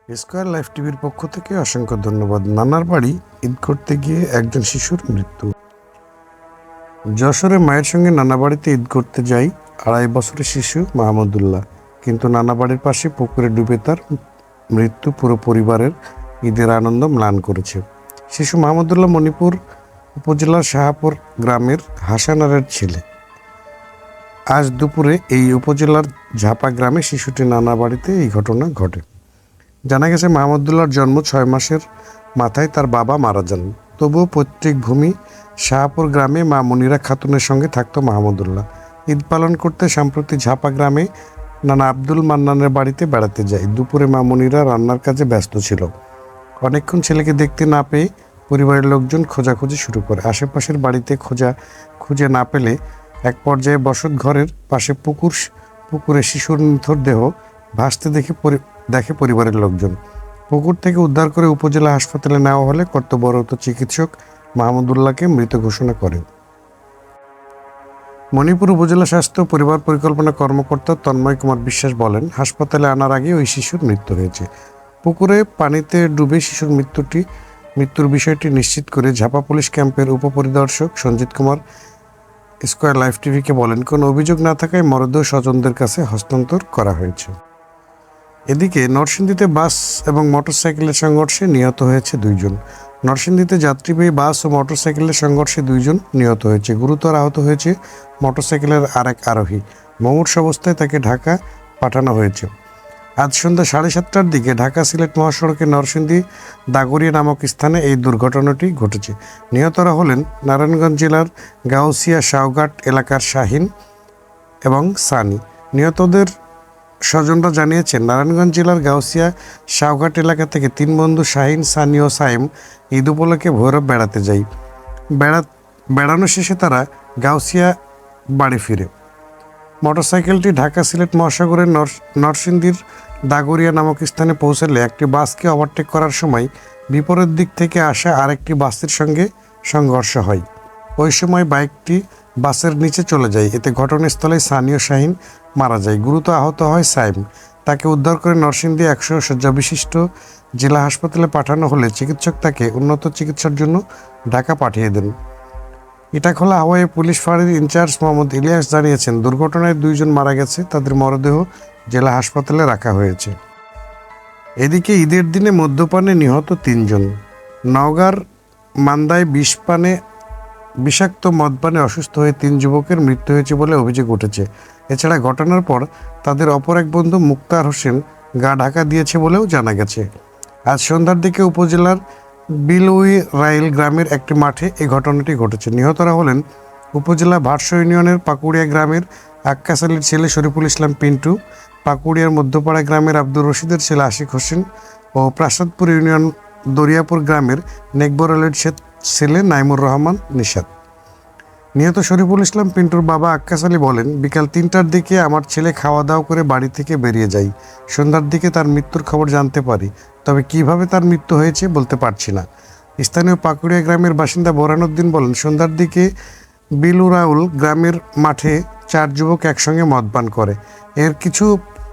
Square life টিভির পক্ষ থেকে অসংখ্য ধন্যবাদ। নানার বাড়ি ঈদ করতে গিয়ে একজন শিশুর মৃত্যু। যশোরে মায়ের সঙ্গে নানা বাড়িতে ঈদ করতে যাই 2.5 বছরের শিশু মাহমুদুল্লাহ, কিন্তু নানা বাড়ির পাশে পুকুরে ডুবে তার মৃত্যু পুরো পরিবারের ঈদের আনন্দ ম্লান করেছে। শিশু মাহমুদুল্লাহ মণিপুর উপজেলার শাহপুর গ্রামের হাসানারের ছেলে। আজ দুপুরে এই উপজেলার ঝাপা গ্রামে শিশুটির নানা বাড়িতে এই ঘটনা ঘটে। জানা গেছে, মাহমুদুল্লাহর জন্ম 6 মাসের মাথায় তার বাবা মারা যান। তবুও পৈতৃক ভূমি শাহপুর গ্রামে মা মনিরা খাতুনের সঙ্গে থাকত মাহমুদুল্লাহ। ঈদ পালন করতে সম্প্রতি ঝাপা গ্রামে নানা আব্দুল মান্নানের বাড়িতে বেড়াতে যায়। দুপুরে মা মনিরা রান্নার কাজে ব্যস্ত ছিল। অনেকক্ষণ ছেলেকে দেখতে না পেয়ে পরিবারের লোকজন খোঁজাখুঁজি শুরু করে। আশেপাশের বাড়িতে খুঁজে না পেলে এক পর্যায়ে বসত ঘরের পাশে পুকুরে শিশুর নিথর দেহ ভাসতে দেখে পরিবারের লোকজন। পুকুর থেকে উদ্ধার করে উপজেলা হাসপাতালে নেওয়া হলে কর্তব্যরত চিকিৎসক মাহমুদুল্লাহকে মৃত ঘোষণা করেন। মণিপুর উপজেলা স্বাস্থ্য পরিবার পরিকল্পনা কর্মকর্তা তন্ময় কুমার বিশ্বাস বলেন, হাসপাতালে আনার আগে ওই শিশুর মৃত্যু হয়েছে। পুকুরে পানিতে ডুবে শিশুর মৃত্যুর বিষয়টি নিশ্চিত করে ঝাপা পুলিশ ক্যাম্পের উপপরিদর্শক সঞ্জিত কুমার স্কয়ার লাইফ টিভিকে বলেন, কোনো অভিযোগ না থাকায় মরদেহ স্বজনদের কাছে হস্তান্তর করা হয়েছে। এদিকে নরসিংদীতে বাস এবং মোটরসাইকেলের সংঘর্ষে নিহত হয়েছে 2 জন। নরসিংদীতে যাত্রীবাহী বাস ও মোটরসাইকেলের সংঘর্ষে 2 জন নিহত হয়েছে। গুরুতর আহত হয়েছে মোটরসাইকেলের আরেক আরোহী। মুমূর্ষ অবস্থায় তাকে ঢাকা পাঠানো হয়েছে। আজ সন্ধ্যা 7:30টার দিকে ঢাকা সিলেট মহাসড়কে নরসিংদী দাগরিয়া নামক স্থানে এই দুর্ঘটনাটি ঘটেছে। নিহতরা হলেন নারায়ণগঞ্জ জেলার গাউসিয়া শাওঘাট এলাকার শাহিন এবং সানি। নিহতদের স্বজনরা জানিয়েছেন, নারায়ণগঞ্জ জেলার গাউসিয়া শাওঘাট এলাকা থেকে 3 বন্ধু শাহিন, সানি ও সাইম ঈদ উপলক্ষে ভৈরব বেড়াতে যায়। বেড়ানো শেষে তারা গাউসিয়া বাড়ি ফিরে। মোটরসাইকেলটি ঢাকা সিলেট মহাসাগরের নরসিংদীর দাগরিয়া নামক স্থানে পৌঁছালে একটি বাসকে ওভারটেক করার সময় বিপরীত দিক থেকে আসা আরেকটি বাসের সঙ্গে সংঘর্ষ হয়। ওই সময় বাইকটি বাসের নিচে চলে যায়। এতে ঘটনাস্থলে সানি ও শাহিন মারা যায়। গুরুতর আহত হয় সাইম। তাকে উদ্ধার করে নরসিংদী 100 শয্যা বিশিষ্ট জেলা হাসপাতালে পাঠানো হলে চিকিৎসক তাকে উন্নত চিকিৎসার জন্য ঢাকা পাঠিয়ে দেন। ইটাখোলা হাওয়াই পুলিশ ফাঁড়ির ইনচার্জ মোহাম্মদ ইলিয়াস জানিয়েছেন, দুর্ঘটনায় 2 জন মারা গেছে, তাদের মরদেহ জেলা হাসপাতালে রাখা হয়েছে। এদিকে ঈদের দিনে মদ্যপানে নিহত 3 জন। নওগাঁর মান্দায় বিষাক্ত মদপানে অসুস্থ হয়ে 3 যুবকের মৃত্যু হয়েছে বলে অভিযোগ উঠেছে। এছাড়া ঘটনার পর তাদের অপর এক বন্ধু মুক্তার হোসেন গা ঢাকা দিয়েছে বলেও জানা গেছে। আজ সন্ধ্যার দিকে উপজেলার বিলউই রাইল গ্রামের একটি মাঠে এই ঘটনাটি ঘটেছে। নিহতরা হলেন উপজেলা ভাটস ইউনিয়নের পাকুড়িয়া গ্রামের আক্কাস আলীর ছেলে শরীফুল ইসলাম পিন্টু, পাকুড়িয়ার মধ্যপাড়া গ্রামের আব্দুর রশিদের ছেলে আশিক হোসেন ও প্রাসাদপুর ইউনিয়ন দরিয়াপুর গ্রামের নেকবর আলীর ছেলে নাইমুর রহমান নিশাদ। নিহত শরীফুল ইসলাম পিন্টুর বাবা আক্কাস আলী বলেন, বিকাল 3টার দিকে আমার ছেলে খাওয়া দাওয়া করে বাড়ি থেকে বেরিয়ে যায়। সন্ধ্যার দিকে তার মৃত্যুর খবর জানতে পারি, তবে কিভাবে তার মৃত্যু হয়েছে বলতে পারছি না। স্থানীয় পাকুড়িয়া গ্রামের বাসিন্দা বোরানুদ্দিন বলেন, সন্ধ্যার দিকে বিলুরাউল গ্রামের মাঠে 4 যুবক একসঙ্গে মদপান করে। এর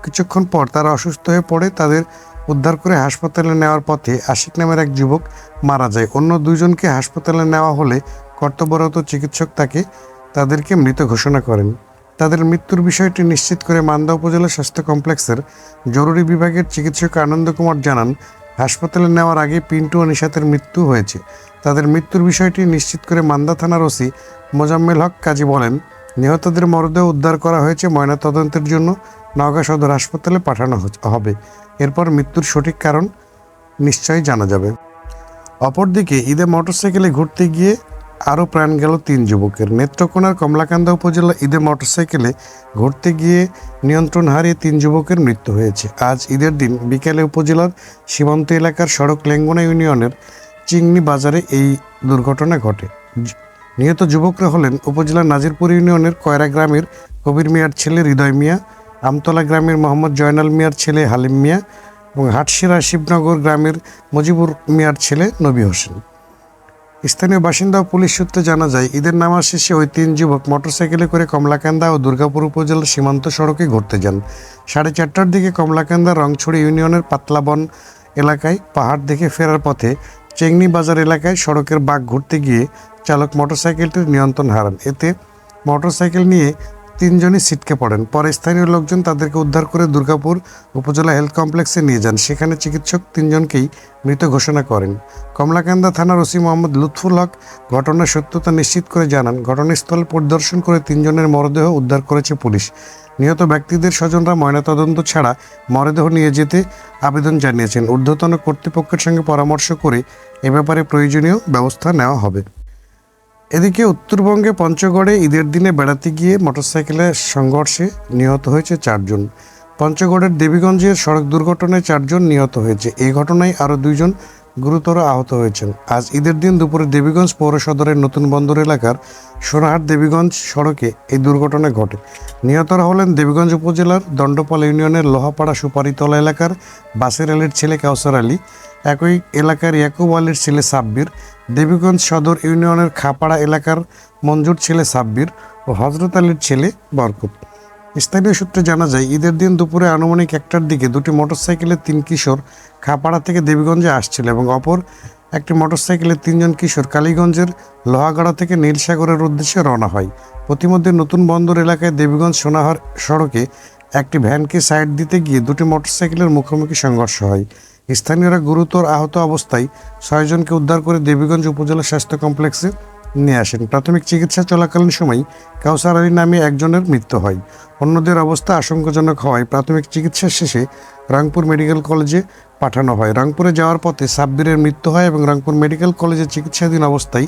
কিছুক্ষণ পর তারা অসুস্থ হয়ে পড়ে। তাদের উদ্ধার করে হাসপাতালে নেওয়ার পথে আশিক নামের এক যুবক মারা যায়। অন্য 2 জনকে হাসপাতালে নেওয়া হলে কর্তব্যরত চিকিৎসক তাদেরকে মৃত ঘোষণা করেন। তাদের মৃত্যুর বিষয়টি নিশ্চিত করে মান্দা উপজেলা স্বাস্থ্য কমপ্লেক্সের জরুরি বিভাগের চিকিৎসক আনন্দ কুমার জানান, হাসপাতালে নেওয়ার আগে পিন্টু ও নিশাতের মৃত্যু হয়েছে। তাদের মৃত্যুর বিষয়টি নিশ্চিত করে মান্দা থানার ওসি মোজাম্মেল হক কাজী বলেন, নিহতদের মরদেহ উদ্ধার করা হয়েছে। ময়নাতদন্তের জন্য নওগাঁ সদর হাসপাতালে পাঠানো হবে। এরপর মৃত্যুর সঠিক কারণ নিশ্চয়ই জানা যাবে। অপরদিকে ঈদে মোটরসাইকেলে ঘুরতে গিয়ে আরও প্রাণ গেল 3 যুবকের। নেত্রকোনার কমলাকান্দা উপজেলা ঈদে মোটরসাইকেলে ঘুরতে গিয়ে নিয়ন্ত্রণ হারিয়ে 3 যুবকের মৃত্যু হয়েছে। আজ ঈদের দিন বিকেলে উপজেলার সীমান্ত এলাকার সড়ক লেঙ্গনা ইউনিয়নের চিংনি বাজারে এই দুর্ঘটনা ঘটে। নিহত যুবকরা হলেন উপজেলার নাজিরপুর ইউনিয়নের কয়রা গ্রামের কবির মিয়ার ছেলে হৃদয় মিয়া, আমতলা গ্রামের মোহাম্মদ জয়নাল মিয়ার ছেলে হালিম মিয়া এবং হাটশিরা শিবনগর গ্রামের মুজিবুর মিয়ার ছেলে নবী হোসেন। স্থানীয় বাসিন্দা ও পুলিশ সূত্রে জানা যায়, ঈদের নামাজ শেষে ওই 3 যুবক মোটরসাইকেলে করে কমলাকান্দা ও দুর্গাপুর উপজেলার সীমান্ত সড়কে ঘুরতে যান। 4:30টার দিকে কমলাকান্দা রংছড়ি ইউনিয়নের পাতলাবন এলাকায় পাহাড় দেখে ফেরার পথে চেংনি বাজার এলাকায় সড়কের বাঁক ঘুরতে গিয়ে চালক মোটরসাইকেলটির নিয়ন্ত্রণ হারান। এতে মোটরসাইকেল নিয়ে তিনজনই ছিটকে পড়েন। পরে স্থানীয় লোকজন তাদেরকে উদ্ধার করে দুর্গাপুর উপজেলা হেলথ কমপ্লেক্সে নিয়ে যান। সেখানে চিকিৎসক তিনজনকেই মৃত ঘোষণা করেন। কমলাকান্দা থানার ওসি মোহাম্মদ লুৎফুল হক ঘটনার সত্যতা নিশ্চিত করে জানান, ঘটনাস্থল পরিদর্শন করে তিনজনের মরদেহ উদ্ধার করেছে পুলিশ। নিহত ব্যক্তিদের স্বজনরা ময়নাতদন্ত ছাড়া মরদেহ নিয়ে যেতে আবেদন জানিয়েছেন। ঊর্ধ্বতন কর্তৃপক্ষের সঙ্গে পরামর্শ করে এ ব্যাপারে প্রয়োজনীয় ব্যবস্থা নেওয়া হবে। এদিকে উত্তরবঙ্গে পঞ্চগড়ে ঈদের দিনে বেড়াতে গিয়ে মোটরসাইকেলের সংঘর্ষে নিহত হয়েছে 4 জন। পঞ্চগড়ের দেবীগঞ্জের সড়ক দুর্ঘটনায় 4 জন নিহত হয়েছে। এই ঘটনায় আরও 2 জন গুরুতর আহত হয়েছেন। আজ ঈদের দিন দুপুরে দেবীগঞ্জ পৌর সদরের নতুন বন্দর এলাকার সোনাহাট দেবীগঞ্জ সড়কে এই দুর্ঘটনা ঘটে। নিহতরা হলেন দেবীগঞ্জ উপজেলার দণ্ডপাল ইউনিয়নের লোহাপাড়া সুপারিতলা এলাকার বাসের আলীর ছেলে কাউসার আলী, একই এলাকার ইয়াকুব আলীর ছেলে সাব্বির, দেবীগঞ্জ সদর ইউনিয়নের খাপাড়া এলাকার মঞ্জুর ছেলে সাব্বির ও হজরত আলীর ছেলে বরকত। স্থানীয় সূত্রে জানা যায়, ঈদের দিন দুপুরে আনুমানিক 1টার দিকে দুটি মোটরসাইকেলের 3 কিশোর খাপাড়া থেকে দেবীগঞ্জে আসছিল এবং অপর একটি মোটরসাইকেলের 3 জন কিশোর কালীগঞ্জের লোহাগাড়া থেকে নীলসাগরের উদ্দেশ্যে রওনা হয়। প্রতিমধ্যে নতুন বন্দর এলাকায় দেবীগঞ্জ সোনাহার সড়কে একটি ভ্যানকে সাইড দিতে গিয়ে দুটি মোটরসাইকেলের মুখোমুখি সংঘর্ষ হয়। স্থানীয়রা গুরুতর আহত অবস্থায় 6 জনকে উদ্ধার করে দেবীগঞ্জ উপজেলা স্বাস্থ্য কমপ্লেক্সে নিয়ে আসেন। প্রাথমিক চিকিৎসা চলাকালীন সময় কাউসার আলী নামে একজনের মৃত্যু হয়। অন্যদের অবস্থা আশঙ্কাজনক হওয়ায় প্রাথমিক চিকিৎসা শেষে রংপুর মেডিকেল কলেজে পাঠানো হয়। রংপুরে যাওয়ার পথে সাব্বিরের মৃত্যু হয় এবং রংপুর মেডিকেল কলেজে চিকিৎসাধীন অবস্থায়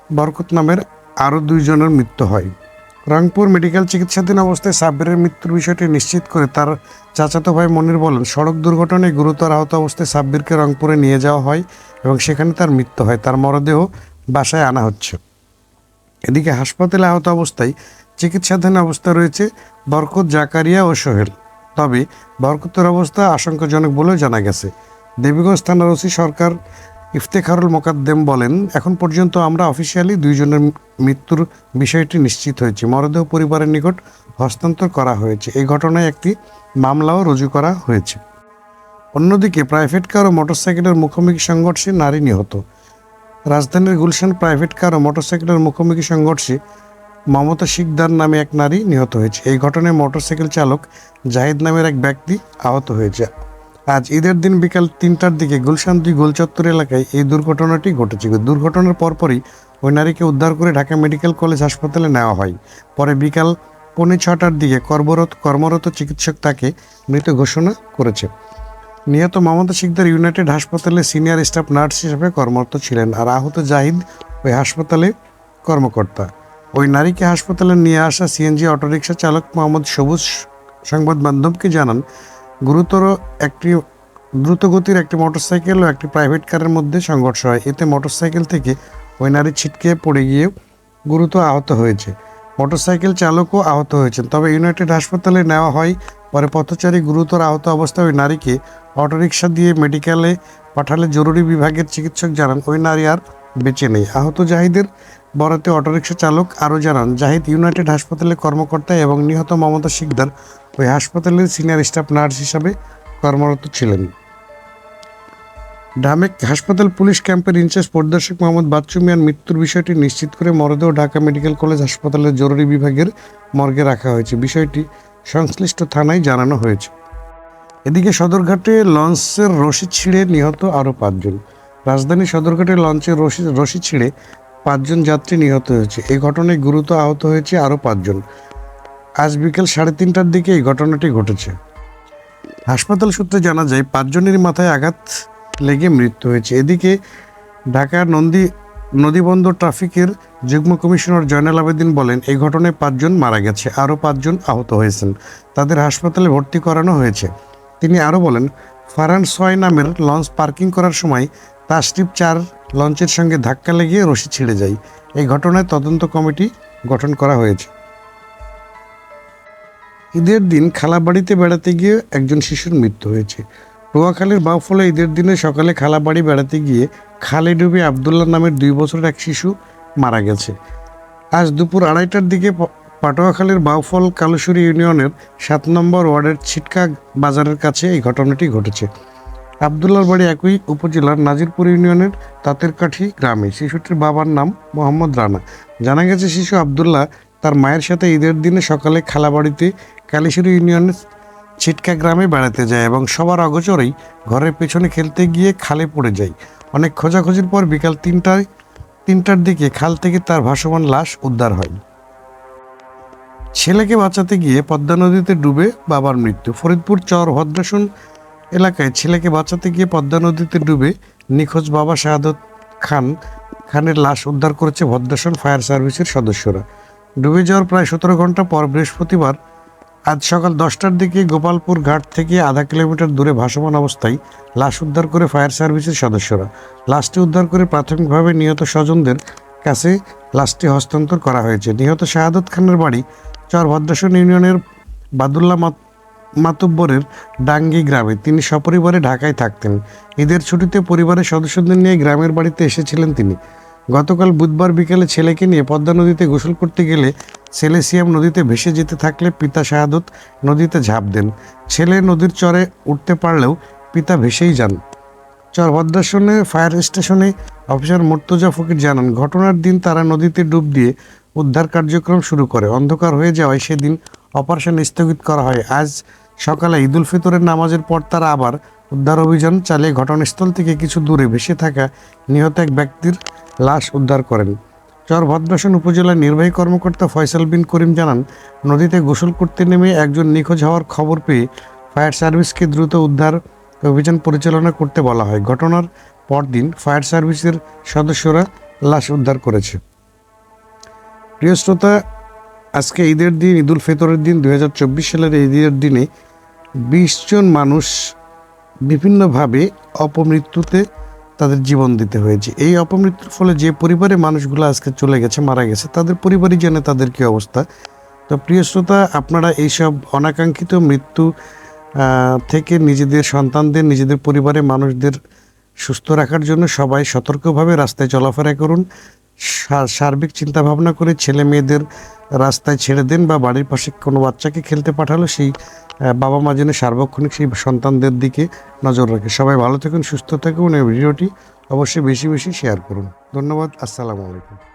বরকত নামের আরও 2 জনের মৃত্যু হয়। রংপুর মেডিকেল চিকিৎসাধীন অবস্থায় সাব্বিরের মৃত্যুর বিষয়টি নিশ্চিত করে তার চাচাতো ভাই মনির বলেন, সড়ক দুর্ঘটনায় গুরুতর আহত অবস্থায় সাব্বিরকে রংপুরে নিয়ে যাওয়া হয় এবং সেখানে তার মৃত্যু হয়। তার মরদেহ বাসায় আনা হচ্ছে। এদিকে হাসপাতালে আহত অবস্থায় চিকিৎসাধীন অবস্থায় রয়েছে বরকত, জাকারিয়া ও সোহেল। তবে বরকতের অবস্থা আশঙ্কাজনক বলেও জানা গেছে। দেবীগঞ্জ থানার ওসি সরকার ইফতেখারুল মোকাদ্দেম বলেন, এখন পর্যন্ত আমরা অফিসিয়ালি 2 জনের মৃত্যুর বিষয়টি নিশ্চিত হয়েছে। মরদেহ পরিবারের নিকট হস্তান্তর করা হয়েছে। এই ঘটনায় একটি মামলাও রুজু করা হয়েছে। অন্যদিকে প্রাইভেট কার ও মোটরসাইকেলের মুখোমুখি সংঘর্ষে নারী নিহত। রাজধানীর গুলশান প্রাইভেট কার ও মোটরসাইকেলের মুখোমুখি সংঘর্ষে মমতা শিকদার নামে এক নারী নিহত হয়েছে। এই ঘটনায় মোটরসাইকেল চালক জাহিদ নামের এক ব্যক্তি আহত হয়েছে। আজ ঈদের দিন বিকাল 3টার দিকে গুলশান 2 গোলচত্বর এলাকায় এই দুর্ঘটনাটি ঘটেছে। দুর্ঘটনার পরপরই ওই নারীকে উদ্ধার করে ঢাকা মেডিকেল কলেজ হাসপাতালে নেওয়া হয়। পরে বিকাল 5:45টার দিকে কর্মরত চিকিৎসক তাকে মৃত ঘোষণা করেছে। নিহত মমতা শিকদার ইউনাইটেড হাসপাতালে সিনিয়র স্টাফ নার্স হিসেবে কর্মরত ছিলেন, আর আহত জাহিদ ওই হাসপাতালে কর্মকর্তা। ওই নারীকে হাসপাতালে নিয়ে আসা সিএনজি অটোরিকশা চালক মোহাম্মদ সবুজ সংবাদ মাধ্যমকে জানান, দ্রুতগতির একটি মোটরসাইকেল ও একটি প্রাইভেট কারের মধ্যে সংঘর্ষ হয়। এতে মোটরসাইকেল থেকে ওই নারী ছিটকে পড়ে গিয়ে গুরুতর আহত হয়েছে। মোটরসাইকেল চালকও আহত হয়েছেন, তবে ইউনাইটেড হাসপাতালে নেওয়া হয়। পরে পথচারী গুরুতর আহত অবস্থায় ওই নারীকে অটোরিকশা দিয়ে মেডিকেলে পাঠালে জরুরি বিভাগের চিকিৎসক জানান ওই নারী আর বেঁচে নেই। আহত জাহিদের বরাতে অটোরিকশা চালক আরও জানান, জাহিদ ইউনাইটেড হাসপাতালের কর্মকর্তা এবং নিহত মমতা শিকদার ওই হাসপাতালের সিনিয়র স্টাফ নার্স হিসাবে কর্মরত ছিলেন। ঢামেক হাসপাতাল পুলিশ ক্যাম্পের ইনচার্জ পরিদর্শক মোহাম্মদ বাচ্চু মিয়ার মৃত্যুর বিষয়টি নিশ্চিত করে মরদেহ ঢাকা মেডিকেল কলেজ হাসপাতালের জরুরি বিভাগের মর্গে রাখা হয়েছে। বিষয়টি সংশ্লিষ্ট থানায় জানানো হয়েছে। এদিকে সদরঘাটে লঞ্চের রশি ছিঁড়ে নিহত আরও 5 জন। রাজধানী সদরঘাটে লঞ্চের রশি ছিঁড়ে 5 জন যাত্রী নিহত হয়েছে। এই ঘটনায় গুরুতর আহত হয়েছে আরও 5 জন। আজ বিকেল 3:30টার দিকে এই ঘটনাটি ঘটেছে। হাসপাতাল সূত্রে জানা যায় 5 জনেরই মাথায় আঘাত লেগে মৃত্যু হয়েছে। এদিকে ঢাকা নদীবন্দর ট্রাফিকের যুগ্ম কমিশনার জয়নাল আবেদিন বলেন, এই ঘটনায় 5 জন মারা গেছে, আরও 5 জন আহত হয়েছেন। তাদের হাসপাতালে ভর্তি করানো হয়েছে। তিনি আরও বলেন, ফারহান 6 নামের লঞ্চ পার্কিং করার সময় তাশরিফ 4 লঞ্চের সঙ্গে ধাক্কা লেগে রশি ছিঁড়ে যায়। এই ঘটনায় তদন্ত কমিটি গঠন করা হয়েছে। ঈদের দিন খালাবাড়িতে বেড়াতে গিয়ে একজন শিশুর মৃত্যু হয়েছে। নোয়াখালীর বাউফলে ঈদের দিনে সকালে খালাবাড়ি বেড়াতে গিয়ে খালে ডুবে আবদুল্লাহ নামের 2 বছরের এক শিশু মারা গেছে। আজ দুপুর 2:30টার দিকে পাটুয়াখালীর বাউফল কালুশুরি ইউনিয়নের 7 নম্বর ওয়ার্ডের ছিটকা বাজারের কাছে এই ঘটনাটি ঘটেছে। আবদুল্লার বাড়ি একই উপজেলার নাজিরপুর ইউনিয়নের তাঁতেরকাঠি গ্রামে। শিশুটির বাবার নাম মোহাম্মদ রানা। জানা গেছে, শিশু আবদুল্লাহ তার মায়ের সাথে ঈদের দিনে সকালে খালাবাড়িতে কালীশুরি ইউনিয়নের ছিটকা গ্রামে বেড়াতে যায় এবং সবার অগোচরেই ঘরের পেছনে খেলতে গিয়ে খালে পড়ে যায়। অনেক খোঁজাখুঁজির পর বিকাল তিনটার দিকে খাল থেকে তার ভাসমান লাশ উদ্ধার হয়। ছেলেকে বাঁচাতে গিয়ে পদ্মা নদীতে ডুবে বাবার মৃত্যু। ফরিদপুর চর ভদ্রাসন এলাকায় ছেলেকে বাঁচাতে গিয়ে পদ্মা নদীতে ডুবে নিখোঁজ বাবা শাহাদত খানের লাশ উদ্ধার করেছে ভদ্রাসন ফায়ার সার্ভিসের সদস্যরা। ডুবে যাওয়ার প্রায় 17 ঘন্টা পর বৃহস্পতিবার আজ সকাল 10টার দিকে গোপালপুর ঘাট থেকে আধা কিলোমিটার দূরে ভাসমান অবস্থায় লাশ উদ্ধার করে ফায়ার সার্ভিসের সদস্যরা। লাশটি উদ্ধার করে প্রাথমিকভাবে নিহত স্বজনদের কাছে লাশটি হস্তান্তর করা হয়েছে। নিহত শাহাদত খানের বাড়ি চর ভদ্রাসন ইউনিয়নের বাদুল্লাহ মাতুব্বরের ডাঙ্গি গ্রামে। তিনি সপরিবারে ঢাকায় থাকতেন। ঈদের ছুটিতে পরিবারের সদস্যদের নিয়ে গ্রামের বাড়িতে এসেছিলেন তিনি। গতকাল বুধবার বিকেলে ছেলেকে নিয়ে পদ্মা নদীতে গোসল করতে গেলে ছেলে সিয়াম নদীতে ভেসে যেতে থাকলে পিতা শাহাদত নদীতে ঝাঁপ দেন। ছেলে নদীর চরে উঠতে পারলেও পিতা ভেসেই যান। চর ভদ্রাসনে ফায়ার স্টেশনে অফিসার মুর্তজা ফকির জানান, ঘটনার দিন তারা নদীতে ডুব দিয়ে উদ্ধার কার্যক্রম শুরু করে। অন্ধকার হয়ে যাওয়ায় সেদিন অপারেশন স্থগিত করা হয়। আজ সকালে ঈদুল ফিতরের নামাজের পর তারা আবার উদ্ধার অভিযান চালিয়ে ঘটনাস্থল থেকে কিছু দূরে ভেসে থাকা নিহত এক ব্যক্তির লাশ উদ্ধার করেন। চর ভদ্রাসন উপজেলার নির্বাহী কর্মকর্তা ফয়সাল বিন করিম জানান, নদীতে গোসল করতে নেমে একজন নিখোঁজ হওয়ার খবর পেয়ে ফায়ার সার্ভিসকে দ্রুত উদ্ধার অভিযান পরিচালনা করতে বলা হয়। ঘটনার পরদিন ফায়ার সার্ভিসের সদস্যরা লাশ উদ্ধার করেছে। প্রিয় শ্রোতা, আজকে ঈদের দিন, ঈদুল ফিতরের দিন, 2024 সালের এই ঈদের দিনে 20 জন মানুষ বিভিন্নভাবে অপমৃত্যুতে তাদের জীবন দিতে হয়েছে। এই অপমৃত্যুর ফলে যে পরিবারের মানুষগুলো আজকে চলে গেছে, মারা গেছে, তাদের পরিবারই জানে তাদের কী অবস্থা। তো প্রিয় শ্রোতা, আপনারা এইসব অনাকাঙ্ক্ষিত মৃত্যু থেকে নিজেদের সন্তানদের, নিজেদের পরিবারের মানুষদের সুস্থ রাখার জন্য সবাই সতর্কভাবে রাস্তায় চলাফেরা করুন। সার্বিক চিন্তা ভাবনা করে ছেলে মেয়েদের রাস্তায় ছেড়ে দেন, বা বাড়ির পাশে কোনো বাচ্চাকে খেলতে পাঠালো সেই বাবা মা যেন সার্বক্ষণিক সেই সন্তানদের দিকে নজর রাখে। সবাই ভালো থাকুন, সুস্থ থাকুন। এই ভিডিওটি অবশ্যই বেশি বেশি শেয়ার করুন। ধন্যবাদ। আসসালামু আলাইকুম।